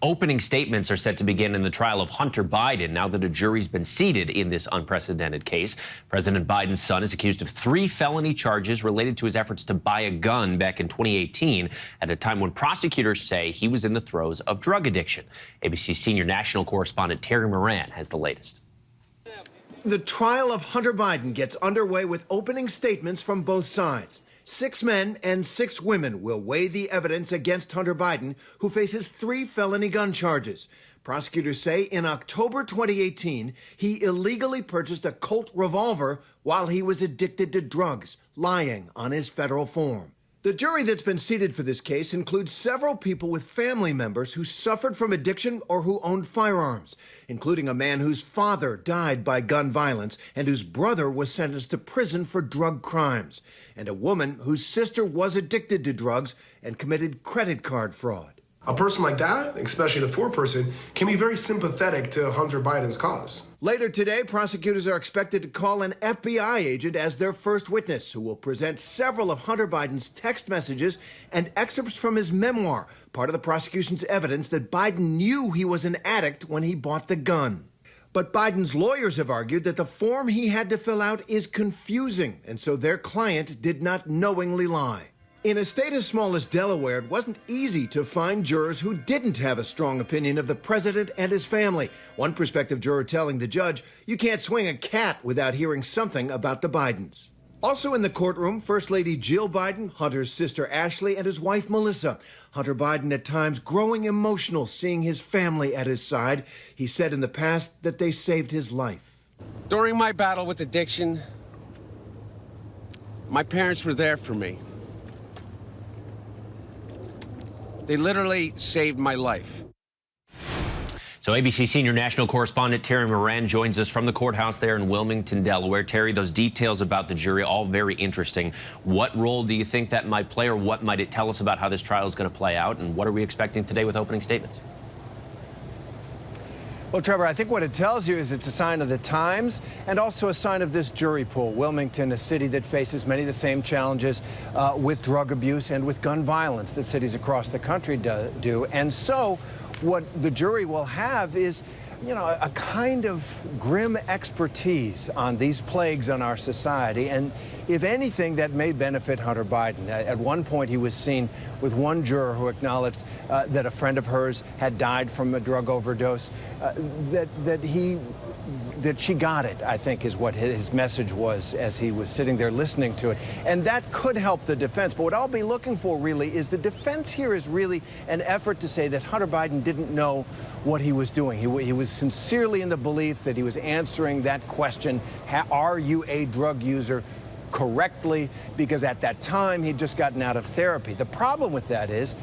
Opening statements are set to begin in the trial of Hunter Biden now that a jury's been seated in this unprecedented case. President Biden's son is accused of 3 felony charges related to his efforts to buy a gun back in 2018 at a time when prosecutors say he was in the throes of drug addiction. ABC senior national correspondent Terry Moran has the latest. The trial of Hunter Biden gets underway with opening statements from both sides. 6 men and 6 women will weigh the evidence against Hunter Biden, who faces 3 felony gun charges. Prosecutors say in October 2018, he illegally purchased a Colt revolver while he was addicted to drugs, lying on his federal form. The jury that's been seated for this case includes several people with family members who suffered from addiction or who owned firearms, including a man whose father died by gun violence and whose brother was sentenced to prison for drug crimes, and a woman whose sister was addicted to drugs and committed credit card fraud. A person like that, especially the foreperson, can be very sympathetic to Hunter Biden's cause. Later today, prosecutors are expected to call an FBI agent as their first witness, who will present several of Hunter Biden's text messages and excerpts from his memoir, part of the prosecution's evidence that Biden knew he was an addict when he bought the gun. But Biden's lawyers have argued that the form he had to fill out is confusing, and so their client did not knowingly lie. In a state as small as Delaware, it wasn't easy to find jurors who didn't have a strong opinion of the president and his family. One prospective juror telling the judge, "You can't swing a cat without hearing something about the Bidens." Also in the courtroom, First Lady Jill Biden, Hunter's sister Ashley, and his wife Melissa. Hunter Biden at times growing emotional seeing his family at his side. He said in the past that they saved his life. During my battle with addiction, my parents were there for me. They literally saved my life. So ABC senior national correspondent Terry Moran joins us from the courthouse there in Wilmington, Delaware. Terry, those details about the jury, all very interesting. What role do you think that might play, or what might it tell us about how this trial is going to play out? And what are we expecting today with opening statements? Well, Trevor, I think what it tells you is it's a sign of the times and also a sign of this jury pool. Wilmington, a city that faces many of the same challenges with drug abuse and with gun violence that cities across the country do. And so what the jury will have is, you know, a kind of grim expertise on these plagues on our society. And if anything, that may benefit Hunter Biden. At one point, he was seen with one juror who acknowledged that a friend of hers had died from a drug overdose, that she got it, I think, is what his message was as he was sitting there listening to it. And that could help the defense. But what I'll be looking for really is the defense here is really an effort to say that Hunter Biden didn't know what he was doing. He was sincerely in the belief that he was answering that question, are you a drug user, correctly, because at that time he'd just gotten out of therapy. The problem with that is,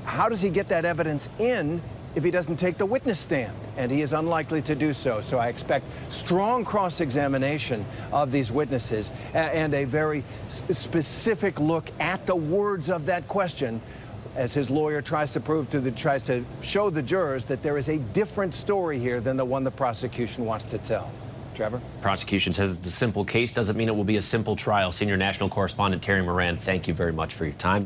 how does he get that evidence in if he doesn't take the witness stand? And he is unlikely to do so. So I expect strong cross-examination of these witnesses and a very specific look at the words of that question as his lawyer tries to show the jurors that there is a different story here than the one the prosecution wants to tell. Trevor? Prosecution says it's a simple case. Doesn't mean it will be a simple trial. Senior national correspondent Terry Moran, thank you very much for your time.